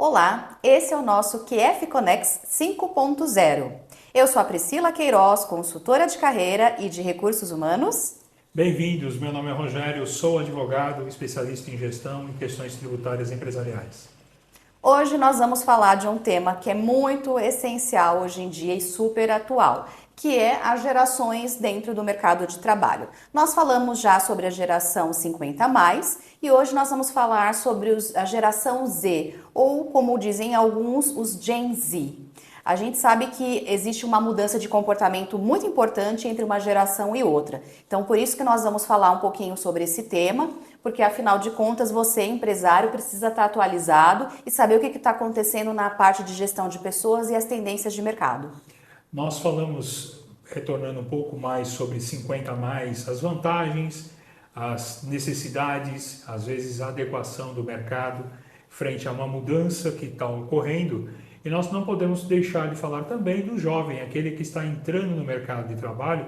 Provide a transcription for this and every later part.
Olá, esse é o nosso QF Connex 5.0. Eu sou a Priscila Queiroz, consultora de carreira e de recursos humanos. Bem-vindos, meu nome é Rogério, sou advogado, especialista em gestão e questões tributárias empresariais. Hoje nós vamos falar de um tema que é muito essencial hoje em dia e super atual, que é as gerações dentro do mercado de trabalho. Nós falamos já sobre a geração 50 mais e hoje nós vamos falar sobre a geração Z, ou como dizem alguns, os Gen Z. A gente sabe que existe uma mudança de comportamento muito importante entre uma geração e outra. Então, por isso que nós vamos falar um pouquinho sobre esse tema, porque afinal de contas, você, empresário, precisa estar atualizado e saber o que está acontecendo na parte de gestão de pessoas e as tendências de mercado. Nós falamos, retornando um pouco mais sobre 50 mais, as vantagens, as necessidades, às vezes a adequação do mercado frente a uma mudança que está ocorrendo. E nós não podemos deixar de falar também do jovem, aquele que está entrando no mercado de trabalho,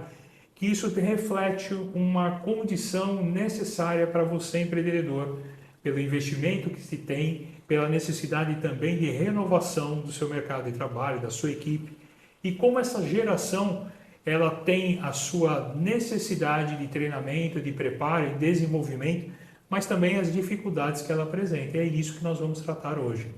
que isso reflete uma condição necessária para você, empreendedor, pelo investimento que se tem, pela necessidade também de renovação do seu mercado de trabalho, da sua equipe, e como essa geração ela tem a sua necessidade de treinamento, de preparo e desenvolvimento, mas também as dificuldades que ela apresenta. E é isso que nós vamos tratar hoje.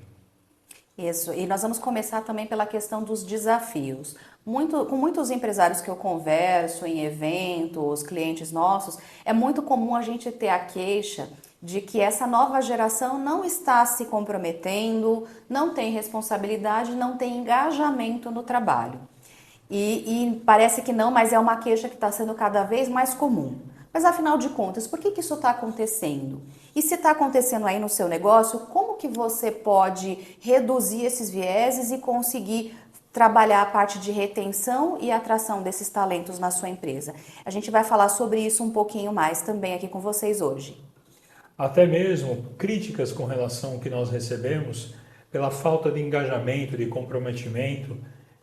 Isso, e nós vamos começar também pela questão dos desafios. Com muitos empresários que eu converso em eventos, clientes nossos, é muito comum a gente ter a queixa de que essa nova geração não está se comprometendo, não tem responsabilidade, não tem engajamento no trabalho. E parece que não, mas é uma queixa que está sendo cada vez mais comum. Mas afinal de contas, por que isso está acontecendo? E se está acontecendo aí no seu negócio, como que você pode reduzir esses vieses e conseguir trabalhar a parte de retenção e atração desses talentos na sua empresa? A gente vai falar sobre isso um pouquinho mais também aqui com vocês hoje. Até mesmo críticas com relação ao que nós recebemos pela falta de engajamento, de comprometimento,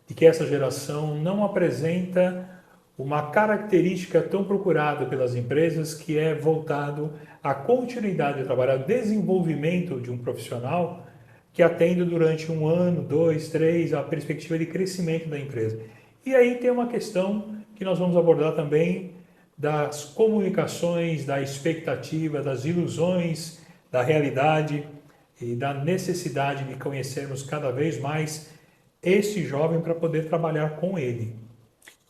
de que essa geração não apresenta uma característica tão procurada pelas empresas, que é voltado à continuidade do trabalho, ao desenvolvimento de um profissional que atenda durante um ano, dois, três, a perspectiva de crescimento da empresa. E aí tem uma questão que nós vamos abordar também das comunicações, da expectativa, das ilusões, da realidade e da necessidade de conhecermos cada vez mais esse jovem para poder trabalhar com ele.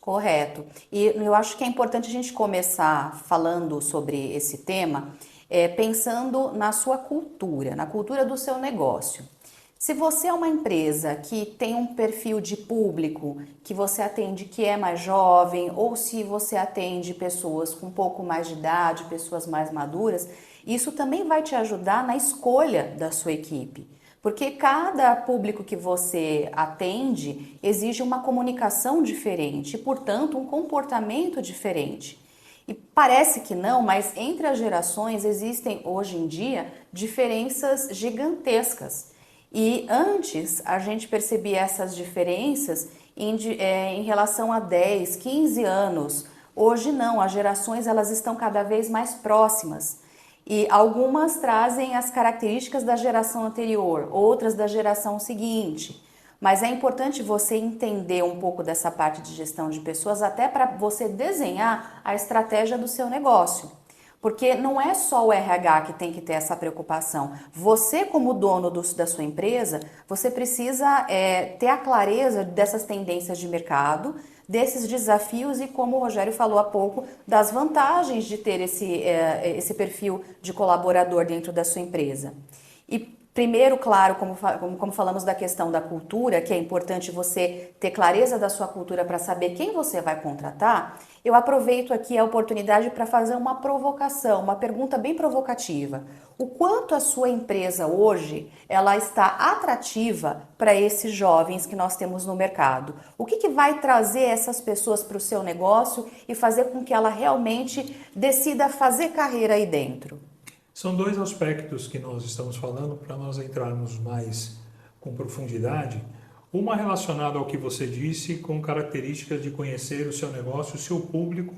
Correto. E eu acho que é importante a gente começar falando sobre esse tema, pensando na sua cultura, na cultura do seu negócio. Se você é uma empresa que tem um perfil de público que você atende que é mais jovem, ou se você atende pessoas com um pouco mais de idade, pessoas mais maduras, isso também vai te ajudar na escolha da sua equipe. Porque cada público que você atende exige uma comunicação diferente, e, portanto, um comportamento diferente. E parece que não, mas entre as gerações existem hoje em dia diferenças gigantescas. E antes a gente percebia essas diferenças em relação a 10, 15 anos. Hoje não, as gerações elas estão cada vez mais próximas. E algumas trazem as características da geração anterior, outras da geração seguinte. Mas é importante você entender um pouco dessa parte de gestão de pessoas, até para você desenhar a estratégia do seu negócio. Porque não é só o RH que tem que ter essa preocupação. Você, como dono da sua empresa, você precisa ter a clareza dessas tendências de mercado, desses desafios e, como o Rogério falou há pouco, das vantagens de ter esse perfil de colaborador dentro da sua empresa. E primeiro, claro, como falamos da questão da cultura, que é importante você ter clareza da sua cultura para saber quem você vai contratar, eu aproveito aqui a oportunidade para fazer uma provocação, uma pergunta bem provocativa. O quanto a sua empresa hoje ela está atrativa para esses jovens que nós temos no mercado? O que vai trazer essas pessoas para o seu negócio e fazer com que ela realmente decida fazer carreira aí dentro? São dois aspectos que nós estamos falando para nós entrarmos mais com profundidade. Uma relacionada ao que você disse, com características de conhecer o seu negócio, o seu público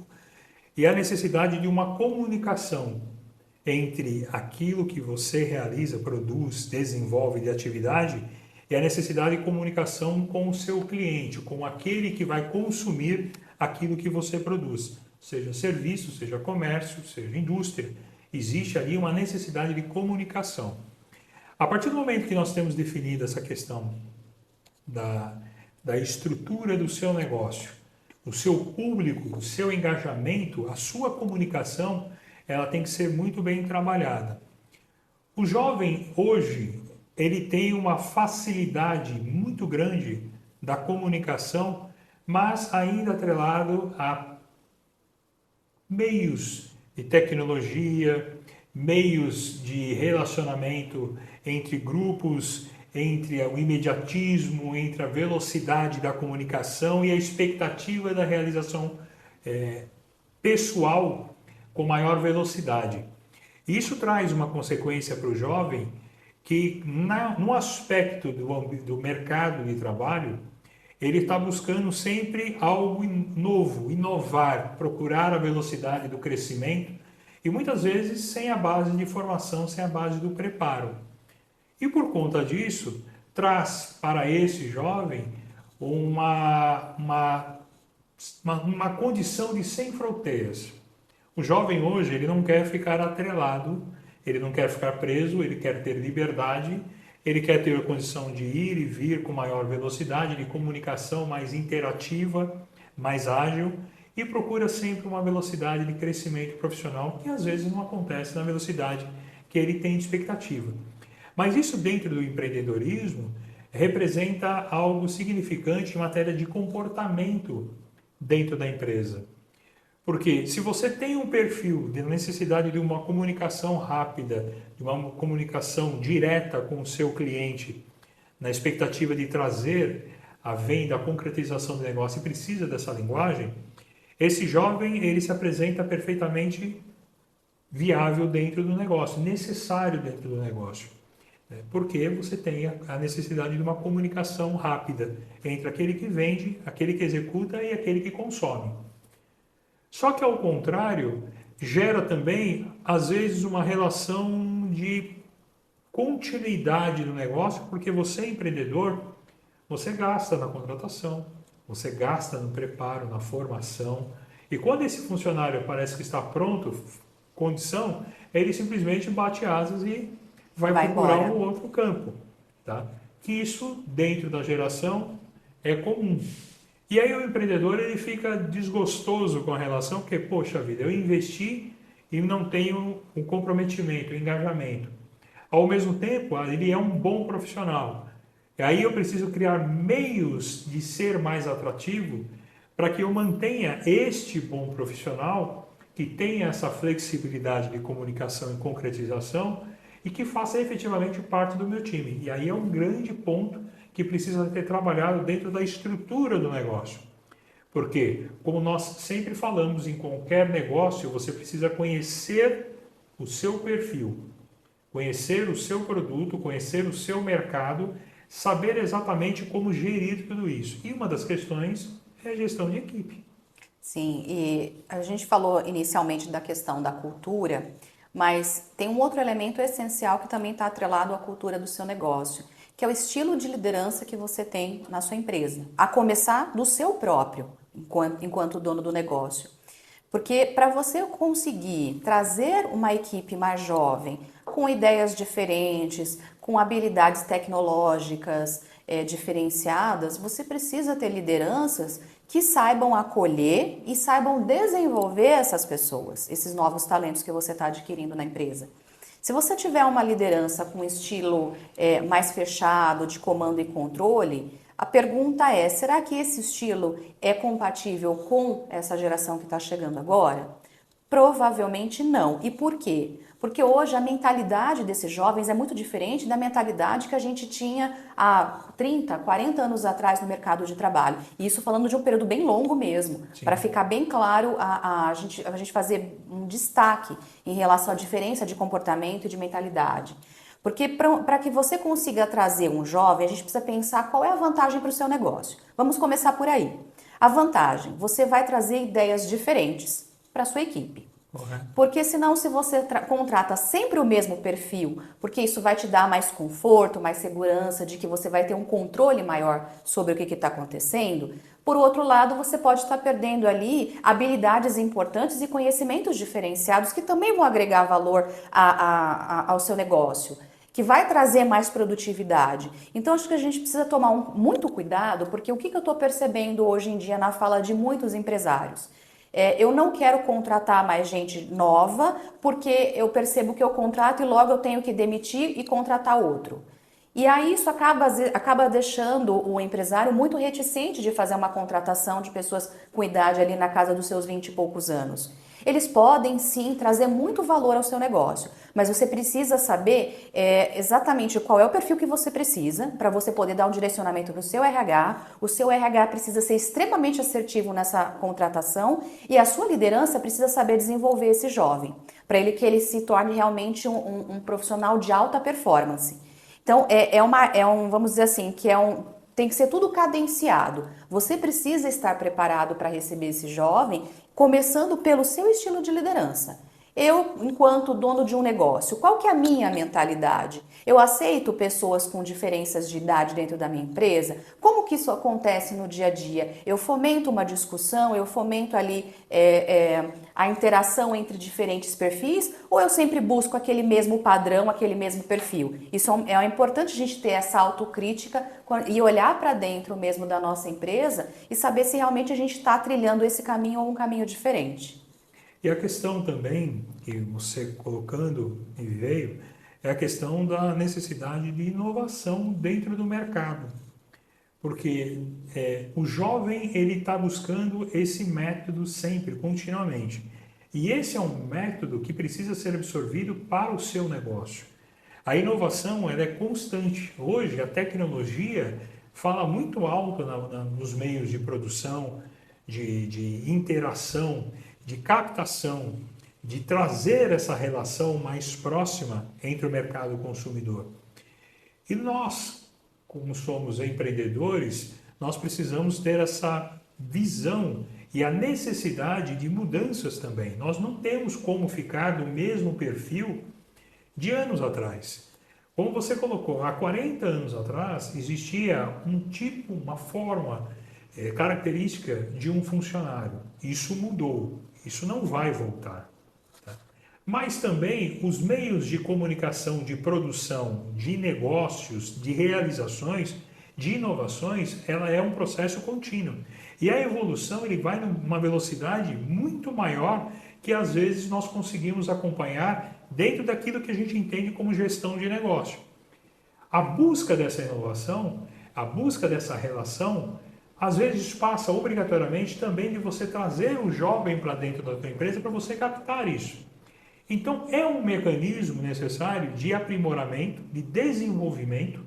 e a necessidade de uma comunicação entre aquilo que você realiza, produz, desenvolve de atividade e a necessidade de comunicação com o seu cliente, com aquele que vai consumir aquilo que você produz, seja serviço, seja comércio, seja indústria. Existe ali uma necessidade de comunicação. A partir do momento que nós temos definido essa questão da estrutura do seu negócio, o seu público, o seu engajamento, a sua comunicação, ela tem que ser muito bem trabalhada. O jovem hoje, ele tem uma facilidade muito grande da comunicação, mas ainda atrelado a meios de tecnologia, meios de relacionamento entre grupos, entre o imediatismo, entre a velocidade da comunicação e a expectativa da realização pessoal com maior velocidade. Isso traz uma consequência para o jovem que, no aspecto do mercado de trabalho, ele está buscando sempre algo novo, inovar, procurar a velocidade do crescimento e muitas vezes sem a base de formação, sem a base do preparo. E por conta disso, traz para esse jovem uma condição de sem fronteiras. O jovem hoje, ele não quer ficar atrelado, ele não quer ficar preso, ele quer ter liberdade, ele quer ter a condição de ir e vir com maior velocidade, de comunicação mais interativa, mais ágil, e procura sempre uma velocidade de crescimento profissional que às vezes não acontece na velocidade que ele tem de expectativa. Mas isso dentro do empreendedorismo representa algo significante em matéria de comportamento dentro da empresa. Porque se você tem um perfil de necessidade de uma comunicação rápida, de uma comunicação direta com o seu cliente, na expectativa de trazer a venda, a concretização do negócio e precisa dessa linguagem, esse jovem ele se apresenta perfeitamente viável dentro do negócio, necessário dentro do negócio. Porque você tem a necessidade de uma comunicação rápida entre aquele que vende, aquele que executa e aquele que consome. Só que, ao contrário, gera também, às vezes, uma relação de continuidade do negócio, porque você, empreendedor, você gasta na contratação, você gasta no preparo, na formação, e quando esse funcionário parece que está pronto, condição, ele simplesmente bate asas e vai procurar um outro campo. Tá? Que isso, dentro da geração, é comum. E aí o empreendedor ele fica desgostoso com a relação, porque, poxa vida, eu investi e não tenho um comprometimento, um engajamento. Ao mesmo tempo, ele é um bom profissional. E aí eu preciso criar meios de ser mais atrativo para que eu mantenha este bom profissional que tenha essa flexibilidade de comunicação e concretização e que faça efetivamente parte do meu time. E aí é um grande ponto que precisa ter trabalhado dentro da estrutura do negócio. Porque, como nós sempre falamos, em qualquer negócio, você precisa conhecer o seu perfil, conhecer o seu produto, conhecer o seu mercado, saber exatamente como gerir tudo isso. E uma das questões é a gestão de equipe. Sim, e a gente falou inicialmente da questão da cultura, mas tem um outro elemento essencial que também está atrelado à cultura do seu negócio, que é o estilo de liderança que você tem na sua empresa, a começar do seu próprio, enquanto dono do negócio. Porque para você conseguir trazer uma equipe mais jovem, com ideias diferentes, com habilidades tecnológicas diferenciadas, você precisa ter lideranças que saibam acolher e saibam desenvolver essas pessoas, esses novos talentos que você está adquirindo na empresa. Se você tiver uma liderança com estilo mais fechado, de comando e controle, a pergunta é, será que esse estilo é compatível com essa geração que está chegando agora? Provavelmente não. E por quê? Porque hoje a mentalidade desses jovens é muito diferente da mentalidade que a gente tinha há 30, 40 anos atrás no mercado de trabalho. E isso falando de um período bem longo mesmo, para ficar bem claro a gente fazer um destaque em relação à diferença de comportamento e de mentalidade. Porque para que você consiga trazer um jovem, a gente precisa pensar qual é a vantagem para o seu negócio. Vamos começar por aí. A vantagem, você vai trazer ideias diferentes para a sua equipe. Correto. Porque senão, se você contrata sempre o mesmo perfil, porque isso vai te dar mais conforto, mais segurança de que você vai ter um controle maior sobre o que está acontecendo, por outro lado, você pode estar perdendo ali habilidades importantes e conhecimentos diferenciados que também vão agregar valor ao seu negócio, que vai trazer mais produtividade. Então, acho que a gente precisa tomar muito cuidado, porque o que eu estou percebendo hoje em dia na fala de muitos empresários? Eu não quero contratar mais gente nova, porque eu percebo que eu contrato e logo eu tenho que demitir e contratar outro. E aí isso acaba deixando o empresário muito reticente de fazer uma contratação de pessoas com idade ali na casa dos seus 20 e poucos anos. Eles podem sim trazer muito valor ao seu negócio, mas você precisa saber exatamente qual é o perfil que você precisa para você poder dar um direcionamento para o seu RH. O seu RH precisa ser extremamente assertivo nessa contratação e a sua liderança precisa saber desenvolver esse jovem, para que ele se torne realmente um profissional de alta performance. Então, vamos dizer assim, tem que ser tudo cadenciado. Você precisa estar preparado para receber esse jovem, começando pelo seu estilo de liderança. Eu, enquanto dono de um negócio, qual que é a minha mentalidade? Eu aceito pessoas com diferenças de idade dentro da minha empresa? Como que isso acontece no dia a dia? Eu fomento uma discussão, eu fomento ali a interação entre diferentes perfis, ou eu sempre busco aquele mesmo padrão, aquele mesmo perfil? Isso é importante a gente ter essa autocrítica e olhar para dentro mesmo da nossa empresa e saber se realmente a gente está trilhando esse caminho ou um caminho diferente. E a questão também, que você colocando me veio, é a questão da necessidade de inovação dentro do mercado. Porque o jovem ele está buscando esse método sempre, continuamente. E esse é um método que precisa ser absorvido para o seu negócio. A inovação ela é constante. Hoje a tecnologia fala muito alto nos meios de produção, de interação, de captação, de trazer essa relação mais próxima entre o mercado e o consumidor. E nós, como somos empreendedores, nós precisamos ter essa visão e a necessidade de mudanças também. Nós não temos como ficar do mesmo perfil de anos atrás. Como você colocou, há 40 anos atrás existia um tipo, uma forma, característica de um funcionário. Isso mudou. Isso não vai voltar. Tá? Mas também os meios de comunicação, de produção, de negócios, de realizações, de inovações, ela é um processo contínuo. E a evolução ele vai numa velocidade muito maior que às vezes nós conseguimos acompanhar dentro daquilo que a gente entende como gestão de negócio. A busca dessa inovação, a busca dessa relação, às vezes passa obrigatoriamente também de você trazer o jovem para dentro da sua empresa para você captar isso. Então é um mecanismo necessário de aprimoramento, de desenvolvimento,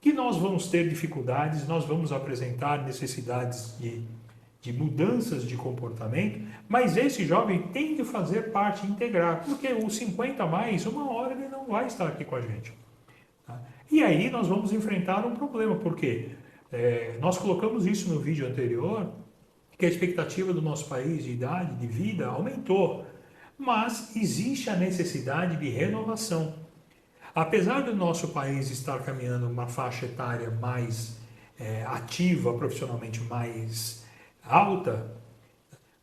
que nós vamos ter dificuldades, nós vamos apresentar necessidades de mudanças de comportamento, mas esse jovem tem de fazer parte integral, porque os 50 a mais, uma hora ele não vai estar aqui com a gente. Tá? E aí nós vamos enfrentar um problema, porque nós colocamos isso no vídeo anterior, que a expectativa do nosso país de idade, de vida, aumentou. Mas existe a necessidade de renovação. Apesar do nosso país estar caminhando uma faixa etária mais ativa, profissionalmente mais alta,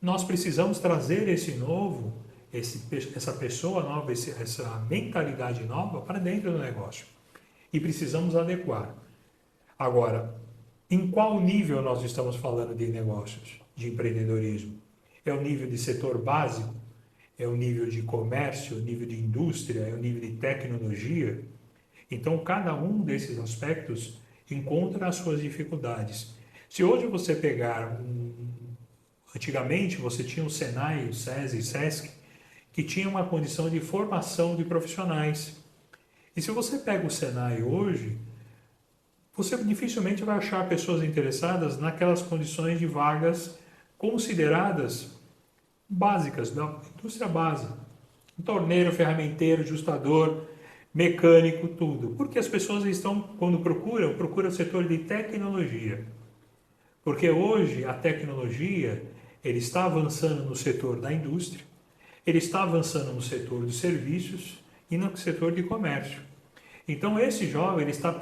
nós precisamos trazer esse novo, essa pessoa nova, essa mentalidade nova para dentro do negócio. E precisamos adequar. Agora, em qual nível nós estamos falando de negócios, de empreendedorismo? É o nível de setor básico? É o nível de comércio, o nível de indústria, é o nível de tecnologia? Então, cada um desses aspectos encontra as suas dificuldades. Se hoje você pegar, antigamente você tinha o Senai, o SESI, o SESC, que tinha uma condição de formação de profissionais. E se você pega o Senai hoje, você dificilmente vai achar pessoas interessadas naquelas condições de vagas consideradas básicas, da indústria básica. Um torneiro, ferramenteiro, ajustador, mecânico, tudo. Porque as pessoas estão, quando procuram o setor de tecnologia. Porque hoje a tecnologia ele está avançando no setor da indústria, ele está avançando no setor de serviços e no setor de comércio. Então, esse jovem ele está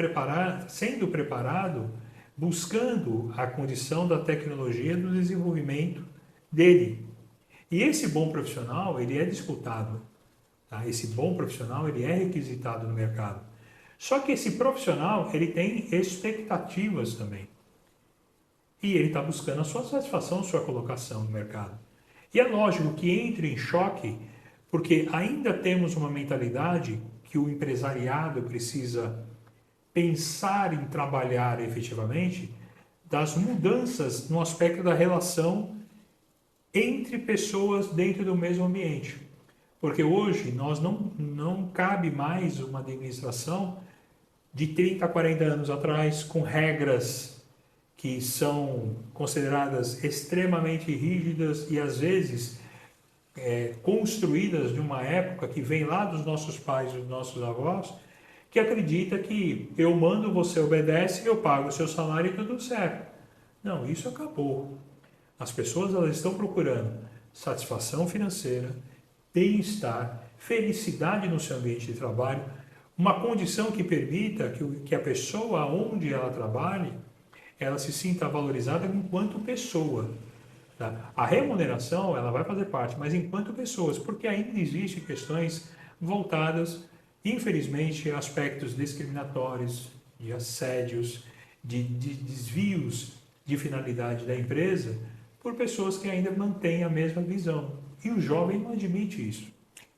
sendo preparado, buscando a condição da tecnologia do desenvolvimento dele. E esse bom profissional, ele é disputado. Tá? Esse bom profissional, ele é requisitado no mercado. Só que esse profissional, ele tem expectativas também. E ele está buscando a sua satisfação, a sua colocação no mercado. E é lógico que entre em choque, porque ainda temos uma mentalidade que o empresariado precisa pensar em trabalhar efetivamente das mudanças no aspecto da relação entre pessoas dentro do mesmo ambiente. Porque hoje nós não cabe mais uma administração de 30 a 40 anos atrás com regras que são consideradas extremamente rígidas e às vezes construídas de uma época que vem lá dos nossos pais e dos nossos avós, que acredita que eu mando, você obedece, eu pago o seu salário e tudo certo. Não, isso acabou. As pessoas elas estão procurando satisfação financeira, bem-estar, felicidade no seu ambiente de trabalho, uma condição que permita que a pessoa onde ela trabalhe, ela se sinta valorizada enquanto pessoa. Tá? A remuneração ela vai fazer parte, mas enquanto pessoas, porque ainda existem questões voltadas, infelizmente, a aspectos discriminatórios, de assédios, de desvios de finalidade da empresa, por pessoas que ainda mantêm a mesma visão. E o jovem não admite isso.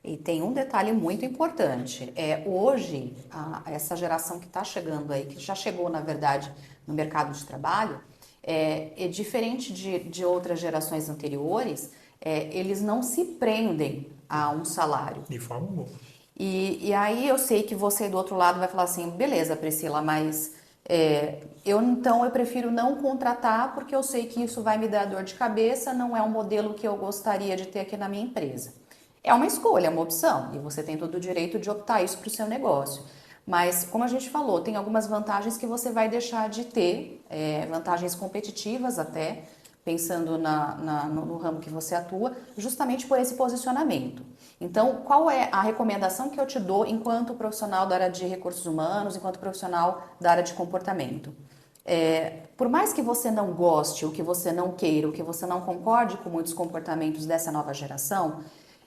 E tem um detalhe muito importante. Hoje, essa geração que está chegando aí, que já chegou, na verdade, no mercado de trabalho, é diferente de outras gerações anteriores, eles não se prendem a um salário. De forma alguma. E aí eu sei que você do outro lado vai falar assim, beleza, Priscila, mas eu prefiro não contratar porque eu sei que isso vai me dar dor de cabeça, não é um modelo que eu gostaria de ter aqui na minha empresa. É uma escolha, é uma opção, e você tem todo o direito de optar isso para o seu negócio. Mas, como a gente falou, tem algumas vantagens que você vai deixar de ter, vantagens competitivas até, pensando no ramo que você atua, justamente por esse posicionamento. Então, qual é a recomendação que eu te dou enquanto profissional da área de recursos humanos, enquanto profissional da área de comportamento? Por mais que você não goste, ou que você não queira, ou que você não concorde com muitos comportamentos dessa nova geração,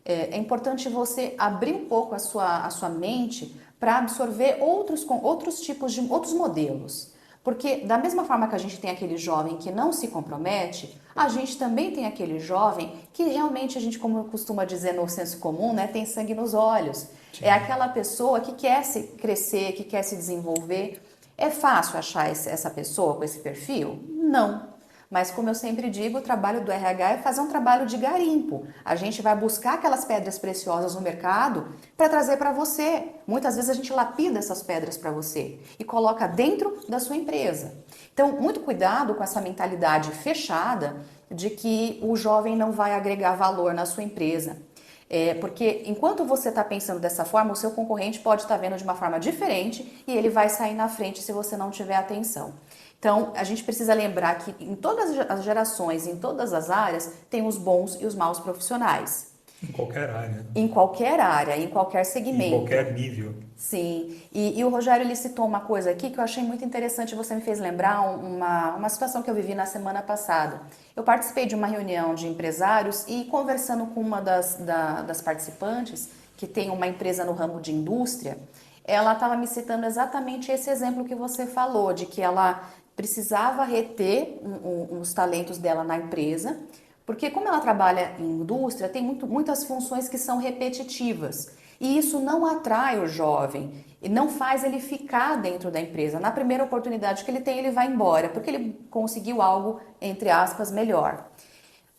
é importante você abrir um pouco a sua mente para absorver outros tipos de outros modelos. Porque da mesma forma que a gente tem aquele jovem que não se compromete, a gente também tem aquele jovem que realmente a gente, como costuma dizer no senso comum, né, tem sangue nos olhos. Sim. É aquela pessoa que quer se crescer, que quer se desenvolver. É fácil achar essa pessoa com esse perfil? Não. Mas, como eu sempre digo, o trabalho do RH é fazer um trabalho de garimpo. A gente vai buscar aquelas pedras preciosas no mercado para trazer para você. Muitas vezes a gente lapida essas pedras para você e coloca dentro da sua empresa. Então, muito cuidado com essa mentalidade fechada de que o jovem não vai agregar valor na sua empresa. Porque enquanto você está pensando dessa forma, o seu concorrente pode estar vendo de uma forma diferente e ele vai sair na frente se você não tiver atenção. Então, a gente precisa lembrar que em todas as gerações, em todas as áreas, tem os bons e os maus profissionais. Em qualquer área. Em qualquer área, em qualquer segmento. Em qualquer nível. Sim. E o Rogério, ele citou uma coisa aqui que eu achei muito interessante, você me fez lembrar uma situação que eu vivi na semana passada. Eu participei de uma reunião de empresários e conversando com uma das participantes, que tem uma empresa no ramo de indústria, ela estava me citando exatamente esse exemplo que você falou, de que ela precisava reter os talentos dela na empresa, porque como ela trabalha em indústria, tem muitas funções que são repetitivas. E isso não atrai o jovem e não faz ele ficar dentro da empresa. Na primeira oportunidade que ele tem, ele vai embora, porque ele conseguiu algo, entre aspas, melhor.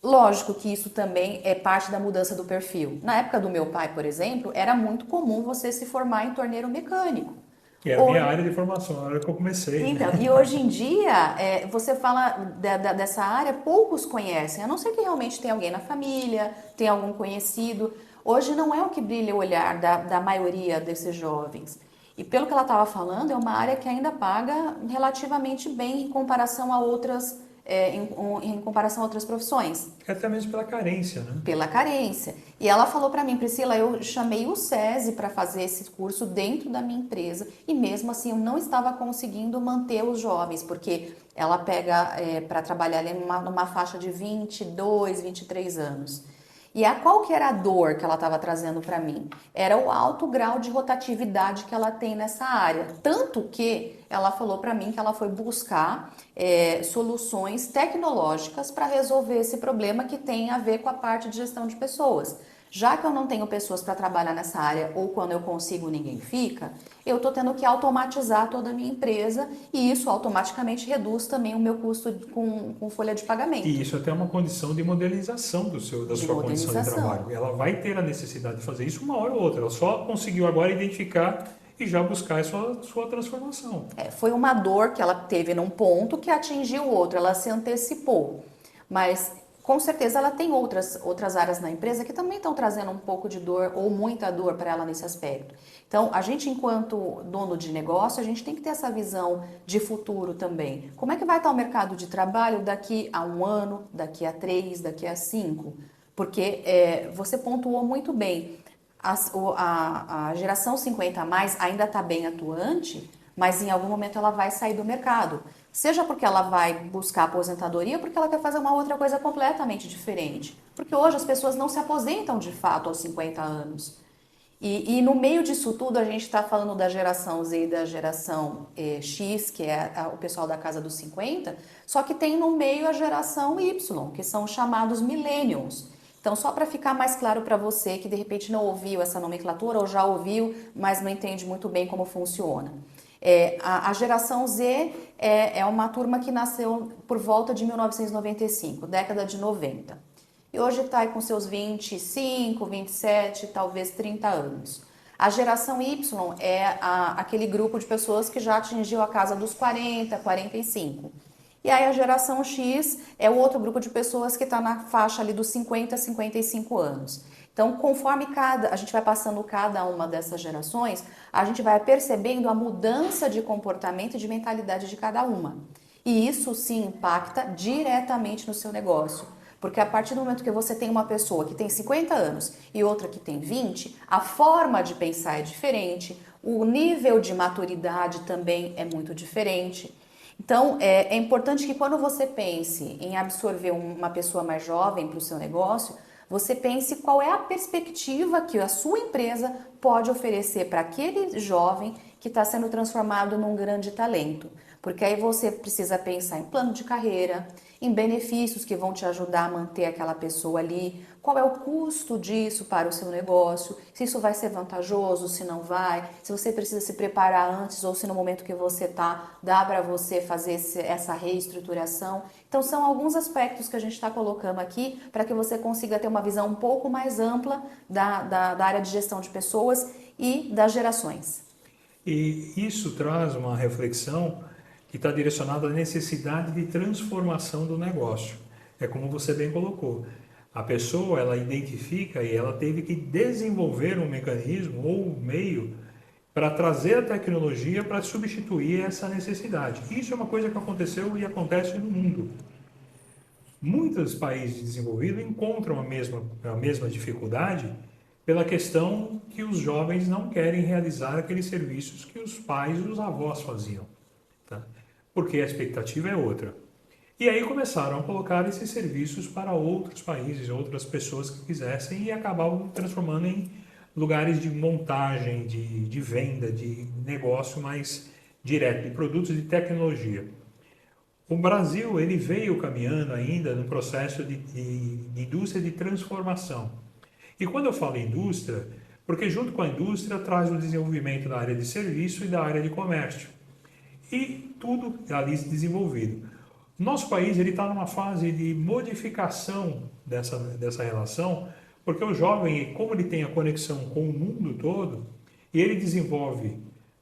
Lógico que isso também é parte da mudança do perfil. Na época do meu pai, por exemplo, era muito comum você se formar em torneiro mecânico. Que é a minha área de formação, na hora que eu comecei. Então, e hoje em dia, você fala dessa área, poucos conhecem, a não ser que realmente tenha alguém na família, tenha algum conhecido. Hoje não é o que brilha o olhar da maioria desses jovens. E pelo que ela estava falando, é uma área que ainda paga relativamente bem em comparação a outras em comparação a outras profissões. Até mesmo pela carência, né? Pela carência. E ela falou para mim, Priscila, eu chamei o SESI para fazer esse curso dentro da minha empresa e mesmo assim eu não estava conseguindo manter os jovens, porque ela pega para trabalhar ali numa faixa de 22, 23 anos. E qual que era a dor que ela estava trazendo para mim? Era o alto grau de rotatividade que ela tem nessa área. Tanto que ela falou para mim que ela foi buscar soluções tecnológicas para resolver esse problema que tem a ver com a parte de gestão de pessoas. Já que eu não tenho pessoas para trabalhar nessa área ou quando eu consigo ninguém fica, eu estou tendo que automatizar toda a minha empresa e isso automaticamente reduz também o meu custo com folha de pagamento. E isso até é uma condição de modernização da sua condição de trabalho. Ela vai ter a necessidade de fazer isso uma hora ou outra. Ela só conseguiu agora identificar e já buscar a sua transformação. Foi uma dor que ela teve num ponto que atingiu o outro, ela se antecipou. Mas com certeza ela tem outras áreas na empresa que também estão trazendo um pouco de dor ou muita dor para ela nesse aspecto. Então, a gente, enquanto dono de negócio, a gente tem que ter essa visão de futuro também. Como é que vai estar o mercado de trabalho daqui a 1 ano, daqui a 3, daqui a 5? Porque você pontuou muito bem, a geração 50 a mais ainda está bem atuante, mas em algum momento ela vai sair do mercado. Seja porque ela vai buscar aposentadoria ou porque ela quer fazer uma outra coisa completamente diferente. Porque hoje as pessoas não se aposentam de fato aos 50 anos. E no meio disso tudo a gente está falando da geração Z e da geração X, que é o pessoal da casa dos 50, só que tem no meio a geração Y, que são chamados millennials. Então, só para ficar mais claro para você que de repente não ouviu essa nomenclatura ou já ouviu, mas não entende muito bem como funciona. A geração Z é uma turma que nasceu por volta de 1995, década de 90. E hoje está com seus 25, 27, talvez 30 anos. A geração Y é aquele grupo de pessoas que já atingiu a casa dos 40, 45. E aí a geração X é o outro grupo de pessoas que está na faixa ali dos 50 a 55 anos. Então, conforme a gente vai passando cada uma dessas gerações, a gente vai percebendo a mudança de comportamento e de mentalidade de cada uma. E isso sim impacta diretamente no seu negócio. Porque a partir do momento que você tem uma pessoa que tem 50 anos e outra que tem 20, a forma de pensar é diferente, o nível de maturidade também é muito diferente. Então, é importante que quando você pense em absorver uma pessoa mais jovem para o seu negócio, você pense qual é a perspectiva que a sua empresa pode oferecer para aquele jovem que está sendo transformado num grande talento. Porque aí você precisa pensar em plano de carreira, em benefícios que vão te ajudar a manter aquela pessoa ali, qual é o custo disso para o seu negócio, se isso vai ser vantajoso, se não vai, se você precisa se preparar antes ou se no momento que você está, dá para você fazer essa reestruturação. Então são alguns aspectos que a gente está colocando aqui para que você consiga ter uma visão um pouco mais ampla da área de gestão de pessoas e das gerações. E isso traz uma reflexão que está direcionada à necessidade de transformação do negócio. É como você bem colocou. A pessoa, ela identifica e ela teve que desenvolver um mecanismo ou um meio para trazer a tecnologia para substituir essa necessidade. Isso é uma coisa que aconteceu e acontece no mundo. Muitos países desenvolvidos encontram a mesma dificuldade pela questão que os jovens não querem realizar aqueles serviços que os pais e os avós faziam. Tá? Porque a expectativa é outra. E aí começaram a colocar esses serviços para outros países, outras pessoas que quisessem e acabavam transformando em lugares de montagem, de venda, de negócio mais direto, de produtos de tecnologia. O Brasil ele veio caminhando ainda no processo de indústria de transformação. E quando eu falo indústria, porque junto com a indústria traz o desenvolvimento da área de serviço e da área de comércio. E tudo ali desenvolvido. Nosso país está numa fase de modificação dessa relação, porque o jovem, como ele tem a conexão com o mundo todo, e ele desenvolve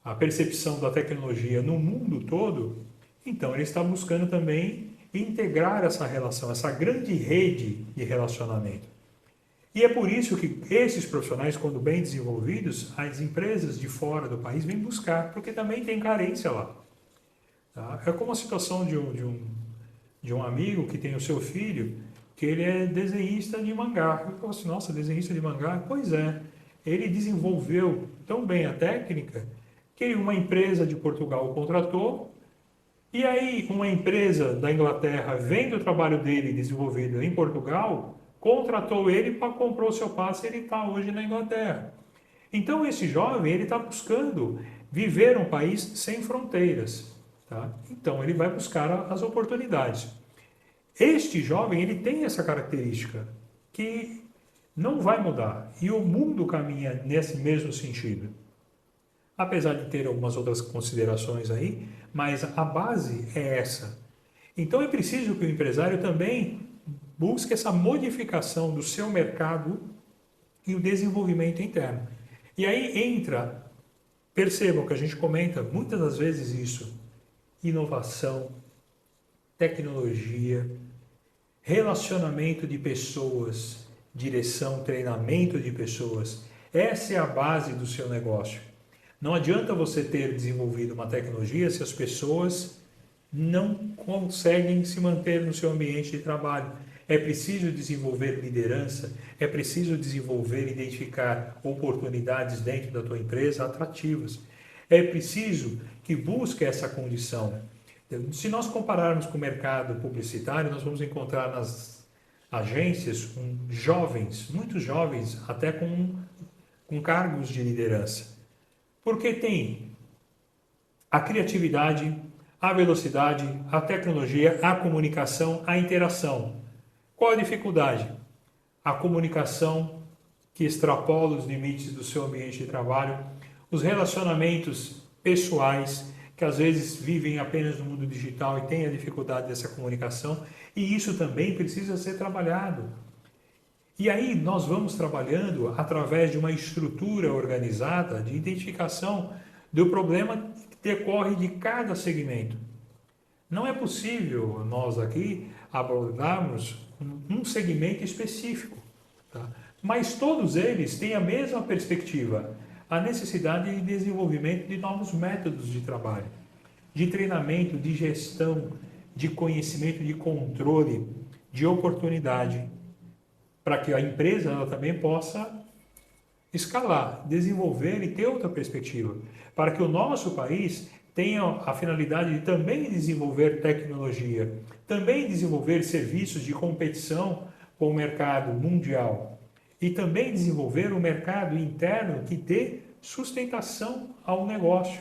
a percepção da tecnologia no mundo todo, então ele está buscando também integrar essa relação, essa grande rede de relacionamento. E é por isso que esses profissionais, quando bem desenvolvidos, as empresas de fora do país vêm buscar, porque também tem carência lá. Tá? É como a situação de de um amigo que tem o seu filho, que ele é desenhista de mangá. Eu falo assim, nossa, desenhista de mangá? Pois é, ele desenvolveu tão bem a técnica que uma empresa de Portugal o contratou, e aí uma empresa da Inglaterra, vendo o trabalho dele desenvolvido em Portugal, contratou ele para comprar o seu passe e ele está hoje na Inglaterra. Então esse jovem ele está buscando viver um país sem fronteiras, tá? Então ele vai buscar as oportunidades. Este jovem ele tem essa característica que não vai mudar e o mundo caminha nesse mesmo sentido. Apesar de ter algumas outras considerações aí, mas a base é essa. Então é preciso que o empresário também busque essa modificação do seu mercado e o desenvolvimento interno. E aí entra, percebam que a gente comenta muitas das vezes isso, inovação, tecnologia, relacionamento de pessoas, direção, treinamento de pessoas. Essa é a base do seu negócio. Não adianta você ter desenvolvido uma tecnologia se as pessoas não conseguem se manter no seu ambiente de trabalho. É preciso desenvolver liderança, é preciso desenvolver e identificar oportunidades dentro da tua empresa atrativas. É preciso que busque essa condição. Se nós compararmos com o mercado publicitário, nós vamos encontrar nas agências jovens, muitos jovens, até com cargos de liderança. Porque tem a criatividade, a velocidade, a tecnologia, a comunicação, a interação. Qual a dificuldade? A comunicação que extrapola os limites do seu ambiente de trabalho, os relacionamentos pessoais, que às vezes vivem apenas no mundo digital e têm a dificuldade dessa comunicação, e isso também precisa ser trabalhado. E aí nós vamos trabalhando através de uma estrutura organizada de identificação do problema que decorre de cada segmento. Não é possível nós aqui abordarmos um segmento específico, tá? Mas todos eles têm a mesma perspectiva, a necessidade de desenvolvimento de novos métodos de trabalho, de treinamento, de gestão, de conhecimento, de controle, de oportunidade, para que a empresa ela também possa escalar, desenvolver e ter outra perspectiva, para que o nosso país tenha a finalidade de também desenvolver tecnologia, também desenvolver serviços de competição com o mercado mundial e também desenvolver um mercado interno que dê sustentação ao negócio,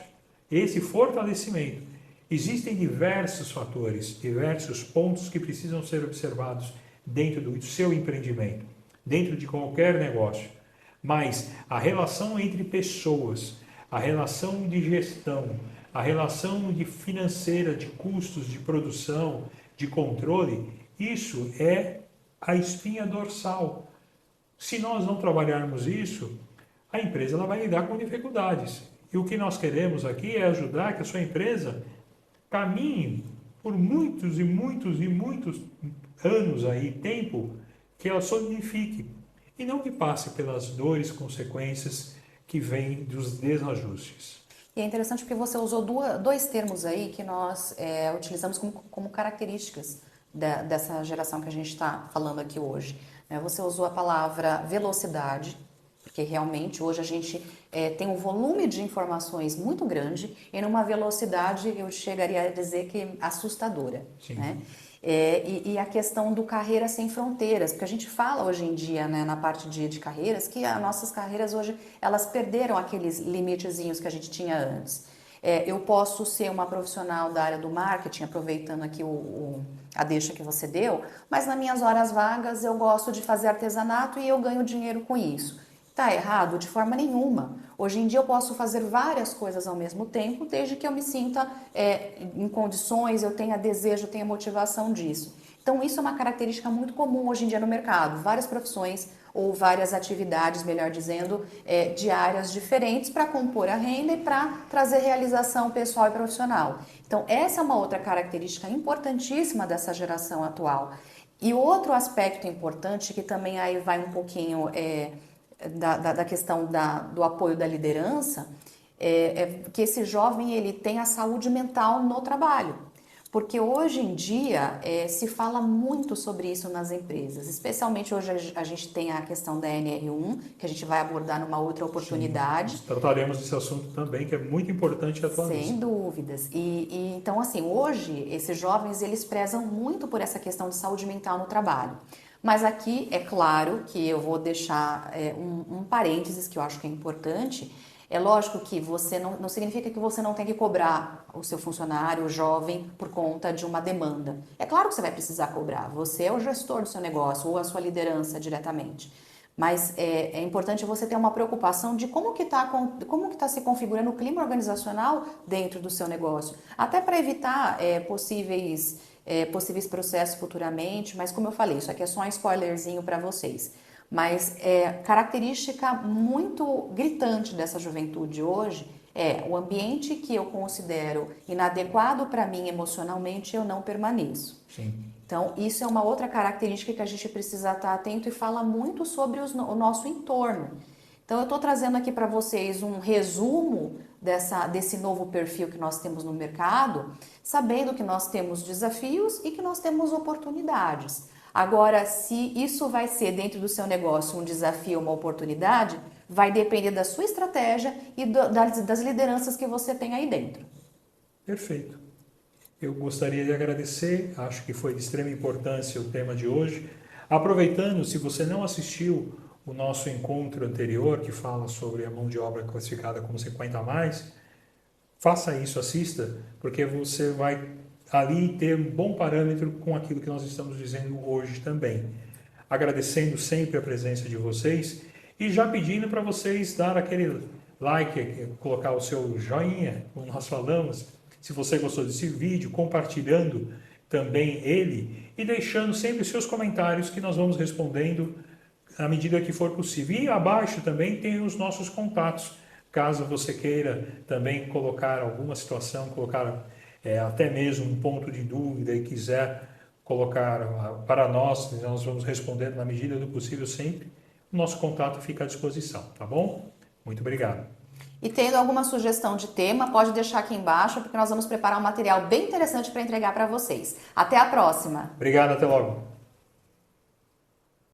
esse fortalecimento. Existem diversos fatores, diversos pontos que precisam ser observados dentro do seu empreendimento, dentro de qualquer negócio. Mas a relação entre pessoas, a relação de gestão, a relação de financeira, de custos, de produção, de controle, isso é a espinha dorsal. Se nós não trabalharmos isso, a empresa ela vai lidar com dificuldades. E o que nós queremos aqui é ajudar que a sua empresa caminhe por muitos e muitos e muitos anos aí, tempo, que ela solidifique e não que passe pelas dores, consequências que vêm dos desajustes. E é interessante porque você usou dois termos aí que nós utilizamos como características dessa geração que a gente está falando aqui hoje. Você usou a palavra velocidade, porque realmente hoje a gente tem um volume de informações muito grande e numa velocidade, eu chegaria a dizer que assustadora. Sim. Né? E a questão do carreira sem fronteiras, porque a gente fala hoje em dia, né, na parte de carreiras, que as nossas carreiras hoje, elas perderam aqueles limitezinhos que a gente tinha antes. Eu posso ser uma profissional da área do marketing, aproveitando aqui a deixa que você deu, mas nas minhas horas vagas eu gosto de fazer artesanato e eu ganho dinheiro com isso. Tá errado? De forma nenhuma. Hoje em dia eu posso fazer várias coisas ao mesmo tempo, desde que eu me sinta em condições, eu tenha desejo, eu tenha motivação disso. Então isso é uma característica muito comum hoje em dia no mercado. Várias profissões ou várias atividades, melhor dizendo, de áreas diferentes para compor a renda e para trazer realização pessoal e profissional. Então essa é uma outra característica importantíssima dessa geração atual. E outro aspecto importante que também aí vai um pouquinho... Da questão do apoio da liderança, que esse jovem ele tem a saúde mental no trabalho. Porque hoje em dia se fala muito sobre isso nas empresas, especialmente hoje a gente tem a questão da NR1, que a gente vai abordar numa outra Sim, oportunidade. nós trataremos desse assunto também, que é muito importante e Sem atualíssimo. dúvidas. Então, assim, hoje esses jovens eles prezam muito por essa questão de saúde mental no trabalho. Mas aqui é claro que eu vou deixar um parênteses que eu acho que é importante. É lógico que você não significa que você não tem que cobrar o seu funcionário, o jovem, por conta de uma demanda. É claro que você vai precisar cobrar. Você é o gestor do seu negócio ou a sua liderança diretamente. Mas é importante você ter uma preocupação de como que tá se configurando o clima organizacional dentro do seu negócio. Até para evitar possíveis processos futuramente, mas como eu falei, isso aqui é só um spoilerzinho para vocês. Mas característica muito gritante dessa juventude hoje é o ambiente que eu considero inadequado para mim emocionalmente, eu não permaneço. Sim, Então, isso é uma outra característica que a gente precisa estar atento e fala muito sobre o nosso entorno. Então, eu estou trazendo aqui para vocês um resumo desse novo perfil que nós temos no mercado, sabendo que nós temos desafios e que nós temos oportunidades. Agora, se isso vai ser dentro do seu negócio um desafio, uma oportunidade, vai depender da sua estratégia e das lideranças que você tem aí dentro. perfeito. Eu gostaria de agradecer, acho que foi de extrema importância o tema de hoje. Aproveitando, se você não assistiu o nosso encontro anterior, que fala sobre a mão de obra classificada como 50 a mais, faça isso, assista, porque você vai ali ter um bom parâmetro com aquilo que nós estamos dizendo hoje também. Agradecendo sempre a presença de vocês e já pedindo para vocês dar aquele like, colocar o seu joinha, como nós falamos, se você gostou desse vídeo, compartilhando também ele e deixando sempre seus comentários que nós vamos respondendo à medida que for possível. E abaixo também tem os nossos contatos, caso você queira também colocar alguma situação, colocar até mesmo um ponto de dúvida e quiser colocar para nós vamos respondendo na medida do possível sempre. O nosso contato fica à disposição, tá bom? Muito obrigado. E tendo alguma sugestão de tema, pode deixar aqui embaixo, porque nós vamos preparar um material bem interessante para entregar para vocês. Até a próxima! Obrigado, até logo.